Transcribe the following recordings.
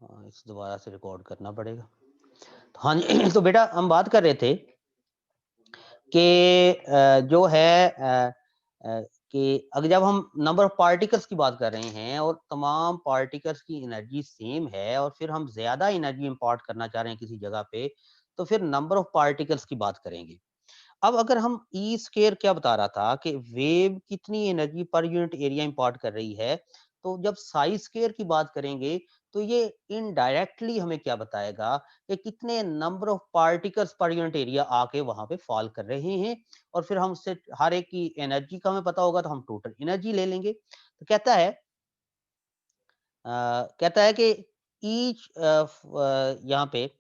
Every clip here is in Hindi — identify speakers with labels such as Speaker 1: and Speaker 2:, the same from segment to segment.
Speaker 1: इस दोबारा से रिकॉर्ड करना पड़ेगा। तो हाँ जी, तो बेटा हम बात कर रहे थे कि जो है कि अगर जब हम नंबर ऑफ पार्टिकल्स की बात कर रहे हैं और तमाम पार्टिकल्स की एनर्जी सेम है और फिर हम ज़्यादा एनर्जी इम्पार्ट करना चाह रहे हैं किसी जगह पे, तो फिर नंबर ऑफ पार्टिकल्स की बात करेंगे। अब अगर हम ई स्क्वायर क्या बता रहा था कि वेव कितनी energy per unit area impart कर रही है, तो जब साई स्क्वायर की बात करेंगे तो ये इनडायरेक्टली हमें क्या बताएगा कि कितने number of particles per unit area आके वहां पे फॉल कर रहे हैं और फिर हम उससे हर एक की एनर्जी का हमें पता होगा तो हम टोटल एनर्जी ले लेंगे। तो कहता है कि ईच यहाँ पे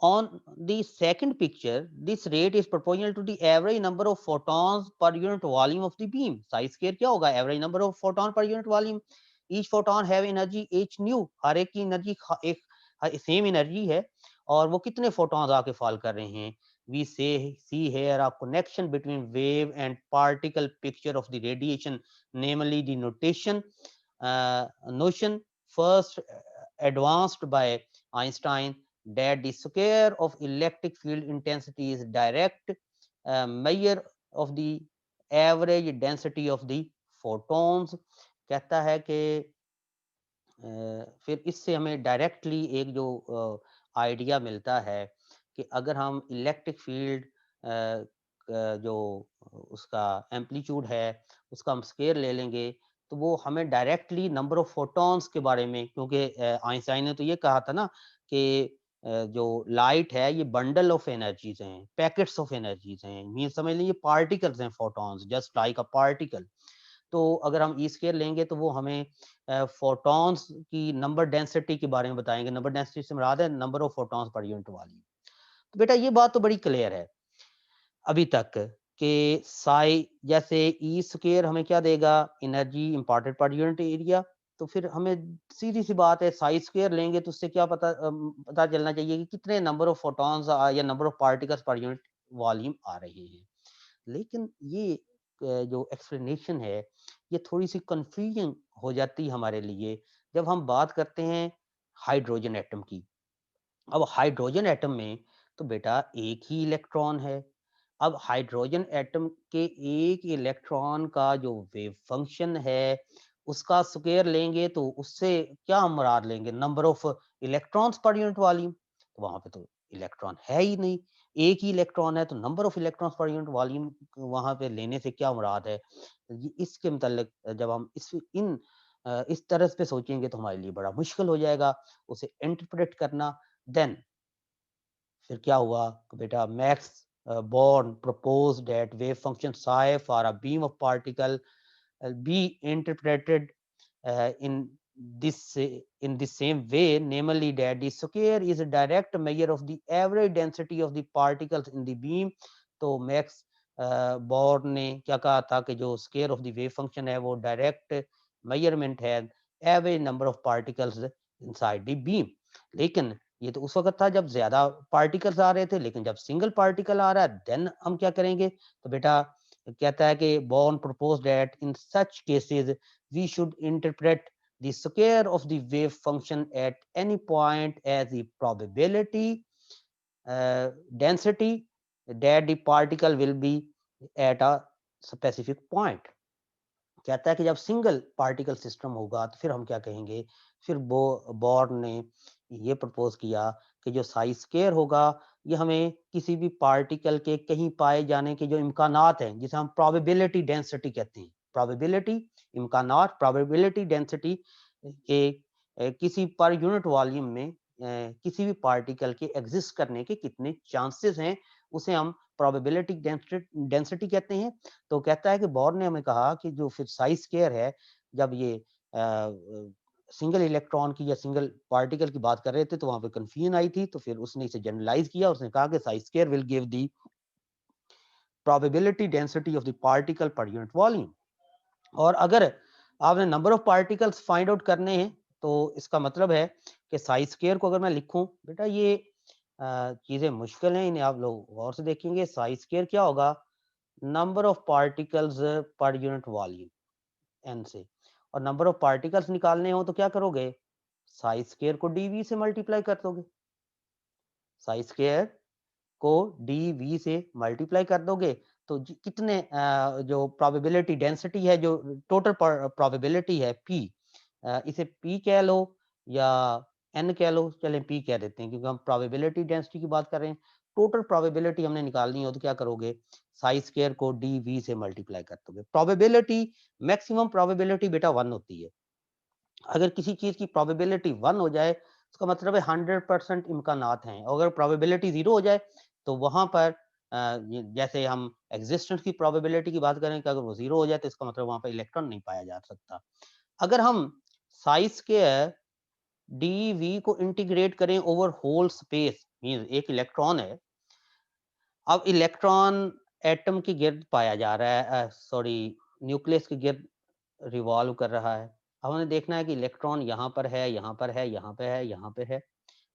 Speaker 1: on the second picture this rate is proportional to the average number of photons per unit volume of the beam psi square क्या होगा average number of photon per unit volume each photon have energy h nu हर एक की एनर्जी एक सेम एनर्जी है और वो कितने फोटॉन्स आके फॉल कर रहे हैं we say see here a connection between wave and particle picture of the radiation namely the notion first advanced by Einstein that the square of electric field intensity is direct measure of the average density of the photons। कहता है कि फिर इससे हमें डायरेक्टली एक जो आइडिया मिलता है कि अगर हम इलेक्ट्रिक फील्ड जो उसका एम्पलीट्यूड है उसका हम स्केयर ले लेंगे तो वो हमें डायरेक्टली नंबर ऑफ फोटॉन्स के बारे में, क्योंकि आइंस्टाइन ने तो ये कहा था ना कि जो लाइट है ये बंडल ऑफ एनर्जीज हैं, पैकेट्स ऑफ एनर्जीज हैं, मीन समझ लीजिए पार्टिकल्स हैं, photons just like a particle. तो अगर हम ई स्केयर लेंगे तो वो हमें फोटॉन्स की नंबर डेंसिटी के बारे में बताएंगे। नंबर डेंसिटी से मुराद है number of photons per unit volume. तो बेटा ये बात तो बड़ी क्लियर है अभी तक कि साई जैसे ई स्क्वायर हमें क्या देगा, energy imparted per unit area. तो फिर हमें सीधी सी बात है साई स्क्वायर लेंगे तो उससे क्या पता चलना चाहिए कि कितने नंबर ऑफ फोटॉन्स या number of particles per unit volume आ रहे हैं। लेकिन ये जो एक्सप्लेनेशन है ये थोड़ी सी कंफ्यूजिंग हो जाती है हमारे लिए जब हम बात करते हैं हाइड्रोजन एटम की। अब हाइड्रोजन एटम में तो बेटा एक ही इलेक्ट्रॉन है। अब हाइड्रोजन एटम के एक इलेक्ट्रॉन का जो वेव फंक्शन है उसका स्क्वायर लेंगे तो उससे क्या हम मुराद लेंगे, नंबर ऑफ इलेक्ट्रॉन्स पर यूनिट वॉल्यूम। तो वहां पे तो इलेक्ट्रॉन है ही नहीं, एक ही इलेक्ट्रॉन है, तो नंबर ऑफ इलेक्ट्रॉन्स पर यूनिट वॉल्यूम वहां पे लेने से क्या मुराद है। इसके मतलब जब हम इस तरह पे सोचेंगे तो हमारे लिए बड़ा मुश्किल हो जाएगा उसे इंटरप्रेट करना। देन फिर क्या हुआ कि बेटा Max Born proposed that wave function psi for a beam of particle be interpreted in in the same way, namely that the square is a direct measure of the average density of the particles in the beam। तो मैक्स बोर्न ने क्या कहा था कि जो square of the wave function है वो डायरेक्ट मेजरमेंट है average number of particles inside the beam. लेकिन ये तो उस वक्त था जब ज्यादा पार्टिकल्स आ रहे थे, लेकिन जब सिंगल पार्टिकल आ रहा है देन हम क्या करेंगे। तो बेटा कहता है कि born propose that in such cases we should interpret the square of the wave function at any point as the probability density that the particle will be at a specific point। कहता है कि जब सिंगल पार्टिकल सिस्टम होगा तो फिर हम क्या कहेंगे, फिर बॉर्न ने ये प्रपोज किया कि जो साई स्क्वायर होगा ये हमें किसी भी पार्टिकल के कहीं पाए जाने के जो इम्कानात हैं जिसे हम प्रोबेबिलिटी डेंसिटी कहते हैं, प्रोबेबिलिटी इम्कानात प्रोबेबिलिटी डेंसिटी के किसी पर यूनिट वॉल्यूम में किसी भी पार्टिकल के एग्जिस्ट करने के कितने चांसेस हैं उसे हम प्रोबेबिलिटी डेंसिटी कहते हैं। तो कहता है कि बॉर्न ने हमें कहा कि जो फिर साई स्क्वायर है जब ये सिंगल इलेक्ट्रॉन की या सिंगल पार्टिकल की बात कर रहे थे तो वहां पे कंफ्यूजन आई थी, तो फिर उसने इसे जनरलाइज किया, उसने कहा कि Sai square will give the probability density of the particle पर यूनिट वॉल्यूम। और अगर आपने number of particles find out करने हैं तो इसका मतलब है कि साई स्क्वायर को अगर मैं लिखूं, बेटा ये चीजें मुश्किल हैं, इन्हें आप लोग गौर से देखेंगे। साई स्क्वायर क्या होगा, number of particles per unit volume n से, और नंबर ऑफ पार्टिकल्स निकालने हो तो क्या करोगे, साई स्क्वायर को dv से मल्टीप्लाई कर दोगे, साई स्क्वायर को dv से मल्टीप्लाई कर दोगे तो कितने जो प्रोबेबिलिटी डेंसिटी है, जो टोटल प्रोबेबिलिटी है p, इसे p कह लो या n कह लो, चलें p कह देते हैं क्योंकि हम प्रोबेबिलिटी डेंसिटी की बात कर रहे हैं। टोटल प्रोबेबिलिटी हमने निकालनी हो तो क्या करोगे, साई स्क्वायर को dv से मल्टीप्लाई कर दोगे। प्रोबेबिलिटी, मैक्सिमम प्रोबेबिलिटी बेटा 1 होती है। अगर किसी चीज की प्रोबेबिलिटी 1 हो जाए उसका मतलब है 100% इम्कानात हैं, और अगर प्रोबेबिलिटी 0 हो जाए तो वहां पर जैसे हम एग्जिस्टेंस की प्रोबेबिलिटी की बात करें कि अगर वो 0 हो जाए तो इसका मतलब वहां पर इलेक्ट्रॉन नहीं पाया जा सकता। अगर हम साई स्क्वायर डी को इंटीग्रेट करें ओवर होल स्पेस, मीन एक इलेक्ट्रॉन है, अब इलेक्ट्रॉन एटम के गिर्द पाया जा रहा है, सॉरी न्यूक्लियस के गिर्द रिवॉल्व कर रहा है। अब हमें देखना है कि इलेक्ट्रॉन यहाँ पर है, यहाँ पर है, यहाँ पे है, यहाँ पे है।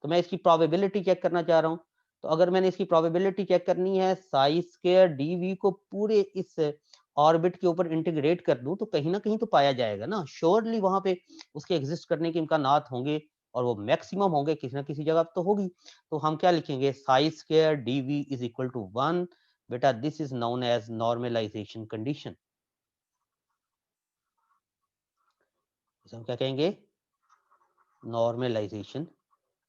Speaker 1: तो मैं इसकी प्रोबेबिलिटी चेक करना चाह रहा हूँ। तो अगर मैंने इसकी प्रोबेबिलिटी चेक करनी है, साई स्क्वायर डी को पूरे इस ऑर्बिट के ऊपर इंटीग्रेट कर दूं तो कहीं ना कहीं तो पाया जाएगा ना, श्योरली वहां पे उसके एग्जिस्ट करने के इम्कानात होंगे और वो मैक्सिमम होंगे, किसी ना किसी जगह तो होगी। तो हम क्या लिखेंगे, psi square d is equal to 1। बेटा this is known as normalization condition. इसे हम क्या कहेंगे, नॉर्मलाइजेशन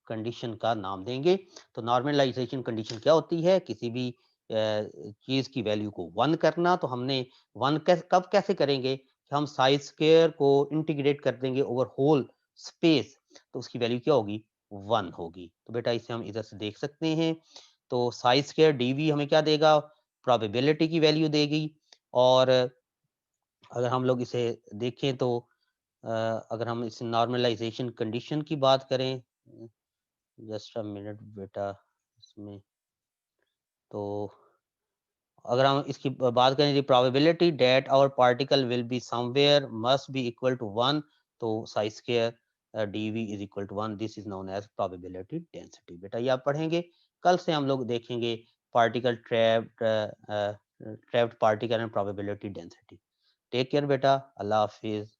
Speaker 1: कंडीशन का नाम देंगे। तो नॉर्मलाइजेशन कंडीशन क्या होती है, किसी भी चीज की वैल्यू को 1 करना। तो हमने 1 कब कैसे करेंगे कि हम साई स्क्वायर को इंटीग्रेट कर देंगे ओवर होल स्पेस, तो उसकी वैल्यू क्या होगी, 1 होगी। तो बेटा इसे हम इधर से देख सकते हैं। तो साई स्क्वायर डीवी हमें क्या देगा, प्रोबेबिलिटी की वैल्यू देगी। और अगर हम लोग इसे देखें तो अगर हम इस नॉर्मलाइजेशन कंडीशन की बात करें, जस्ट अ मिनट बेटा, इसमें तो अगर हम इसकी बात करें, probability that our particle will be somewhere must be equal to 1, तो psi square dv is equal to 1, this is known as probability density. बेटा ये आप पढ़ेंगे, कल से हम लोग देखेंगे particle trapped particle and probability density. Take care बेटा, अल्लाह हाफिज।